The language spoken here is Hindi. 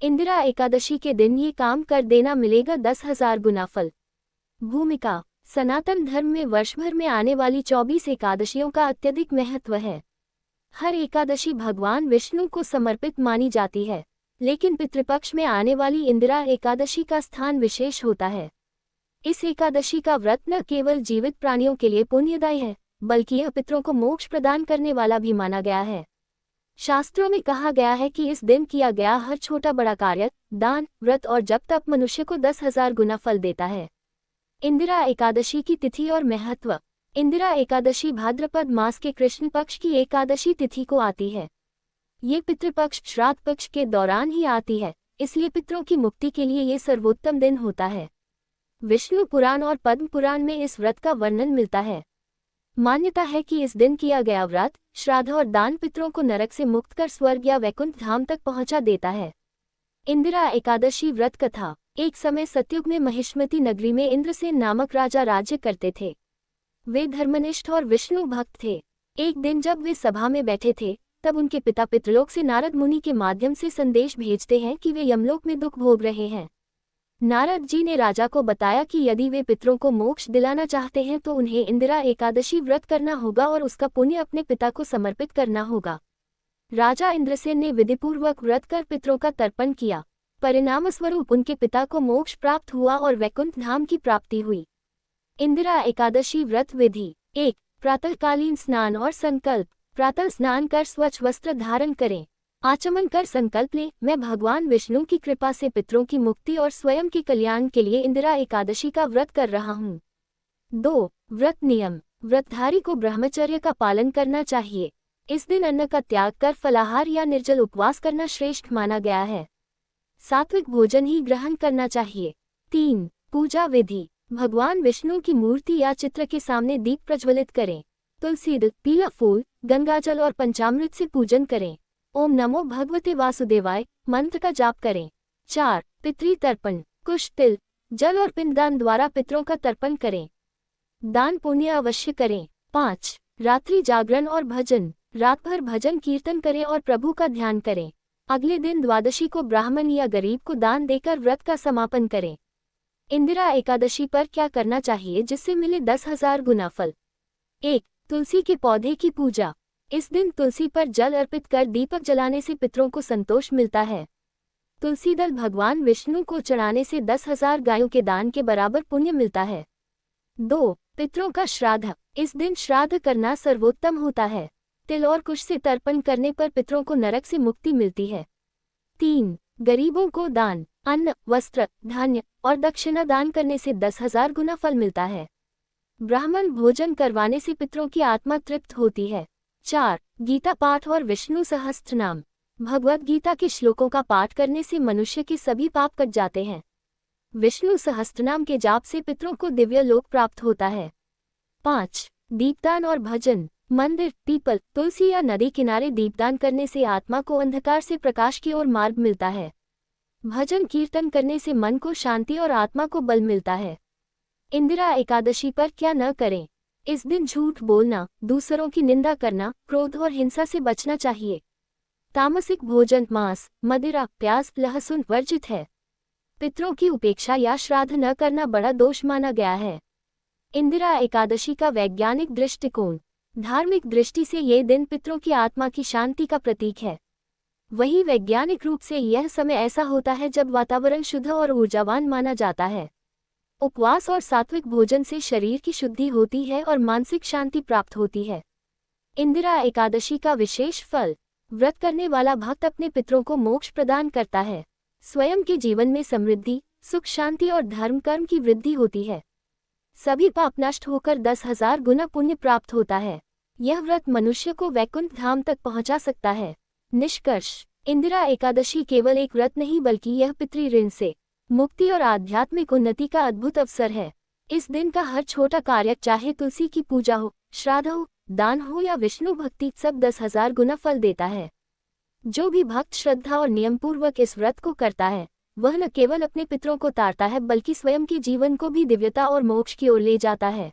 इंदिरा एकादशी के दिन ये काम कर देना, मिलेगा 10,000 गुना फल। भूमिका। सनातन धर्म में वर्ष भर में आने वाली 24 एकादशियों का अत्यधिक महत्व है। हर एकादशी भगवान विष्णु को समर्पित मानी जाती है, लेकिन पितृपक्ष में आने वाली इंदिरा एकादशी का स्थान विशेष होता है। इस एकादशी का व्रत न केवल जीवित प्राणियों के लिए पुण्यदायी है, बल्कि यह पितरों को मोक्ष प्रदान करने वाला भी माना गया है। शास्त्रों में कहा गया है कि इस दिन किया गया हर छोटा बड़ा कार्य, दान, व्रत और जप तप मनुष्य को 10,000 गुना फल देता है। इंदिरा एकादशी की तिथि और महत्व। इंदिरा एकादशी भाद्रपद मास के कृष्ण पक्ष की एकादशी तिथि को आती है। ये पितृपक्ष श्राद्ध पक्ष के दौरान ही आती है, इसलिए पितरों की मुक्ति के लिए ये सर्वोत्तम दिन होता है। विष्णु पुराण और पद्म पुराण में इस व्रत का वर्णन मिलता है। मान्यता है कि इस दिन किया गया व्रत, श्राद्ध और दान पितरों को नरक से मुक्त कर स्वर्ग या वैकुंठ धाम तक पहुंचा देता है। इंदिरा एकादशी व्रत कथा। एक समय सतयुग में महिष्मती नगरी में इंद्रसेन नामक राजा राज्य करते थे। वे धर्मनिष्ठ और विष्णु भक्त थे। एक दिन जब वे सभा में बैठे थे, तब उनके पिता पितृलोक से नारद मुनि के माध्यम से संदेश भेजते हैं कि वे यमलोक में दुख भोग रहे हैं। नारद जी ने राजा को बताया कि यदि वे पितरों को मोक्ष दिलाना चाहते हैं तो उन्हें इंदिरा एकादशी व्रत करना होगा और उसका पुण्य अपने पिता को समर्पित करना होगा। राजा इंद्रसेन ने विधिपूर्वक व्रत कर पितरों का तर्पण किया। परिणामस्वरूप उनके पिता को मोक्ष प्राप्त हुआ और वैकुंठ धाम की प्राप्ति हुई। इंदिरा एकादशी व्रत विधि। 1. प्रातःकालीन स्नान और संकल्प। प्रातः स्नान कर स्वच्छ वस्त्र धारण करें। आचमन कर संकल्प लें, मैं भगवान विष्णु की कृपा से पितरों की मुक्ति और स्वयं के कल्याण के लिए इंदिरा एकादशी का व्रत कर रहा हूँ। 2. व्रत नियम। व्रतधारी को ब्रह्मचर्य का पालन करना चाहिए। इस दिन अन्न का त्याग कर फलाहार या निर्जल उपवास करना श्रेष्ठ माना गया है। सात्विक भोजन ही ग्रहण करना चाहिए। 3. पूजा विधि। भगवान विष्णु की मूर्ति या चित्र के सामने दीप प्रज्वलित करें। तुलसी दल, पीला फूल, गंगाजल और पंचामृत से पूजन करें। ओम नमो भगवते वासुदेवाय मंत्र का जाप करें। 4. पितृ तर्पण। कुश, तिल, जल और पिंडदान द्वारा पितरों का तर्पण करें। दान पुण्य अवश्य करें। 5. रात्रि जागरण और भजन। रात भर भजन कीर्तन करें और प्रभु का ध्यान करें। अगले दिन द्वादशी को ब्राह्मण या गरीब को दान देकर व्रत का समापन करें। इंदिरा एकादशी पर क्या करना चाहिए जिससे मिले 10,000 गुना फल। 1. तुलसी के पौधे की पूजा। इस दिन तुलसी पर जल अर्पित कर दीपक जलाने से पितरों को संतोष मिलता है। तुलसी दल भगवान विष्णु को चढ़ाने से 10,000 गायों के दान के बराबर पुण्य मिलता है। 2. पितरों का श्राद्ध। इस दिन श्राद्ध करना सर्वोत्तम होता है। तिल और कुश से तर्पण करने पर पितरों को नरक से मुक्ति मिलती है। 3. गरीबों को दान। अन्न, वस्त्र, धान्य और दक्षिणा दान करने से 10,000 गुना फल मिलता है। ब्राह्मण भोजन करवाने से पितरों की आत्मा तृप्त होती है। 4. गीता पाठ और विष्णु सहस्त्रनाम। भगवद गीता के श्लोकों का पाठ करने से मनुष्य के सभी पाप कट जाते हैं। विष्णु सहस्त्रनाम के जाप से पितरों को दिव्य लोक प्राप्त होता है। 5. दीपदान और भजन। मंदिर, पीपल, तुलसी या नदी किनारे दीपदान करने से आत्मा को अंधकार से प्रकाश की ओर मार्ग मिलता है। भजन कीर्तन करने से मन को शांति और आत्मा को बल मिलता है। इंदिरा एकादशी पर क्या न करें। इस दिन झूठ बोलना, दूसरों की निंदा करना, क्रोध और हिंसा से बचना चाहिए। तामसिक भोजन, मांस, मदिरा, प्याज, लहसुन वर्जित है। पितरों की उपेक्षा या श्राद्ध न करना बड़ा दोष माना गया है। इंदिरा एकादशी का वैज्ञानिक दृष्टिकोण। धार्मिक दृष्टि से ये दिन पितरों की आत्मा की शांति का प्रतीक है। वहीं वैज्ञानिक रूप से यह समय ऐसा होता है जब वातावरण शुद्ध और ऊर्जावान माना जाता है। उपवास और सात्विक भोजन से शरीर की शुद्धि होती है और मानसिक शांति प्राप्त होती है। इंदिरा एकादशी का विशेष फल। व्रत करने वाला भक्त अपने पितरों को मोक्ष प्रदान करता है। स्वयं के जीवन में समृद्धि, सुख, शांति और धर्म कर्म की वृद्धि होती है। सभी पाप नष्ट होकर 10,000 गुना पुण्य प्राप्त होता है। यह व्रत मनुष्य को वैकुंठ धाम तक पहुंचा सकता है। निष्कर्ष। इंदिरा एकादशी केवल एक व्रत नहीं बल्कि यह पितृ ऋण से मुक्ति और आध्यात्मिक उन्नति का अद्भुत अवसर है। इस दिन का हर छोटा कार्य, चाहे तुलसी की पूजा हो, श्राद्ध हो, दान हो या विष्णु भक्ति, सब 10,000 गुना फल देता है। जो भी भक्त श्रद्धा और नियमपूर्वक इस व्रत को करता है, वह न केवल अपने पितरों को तारता है बल्कि स्वयं के जीवन को भी दिव्यता और मोक्ष की ओर ले जाता है।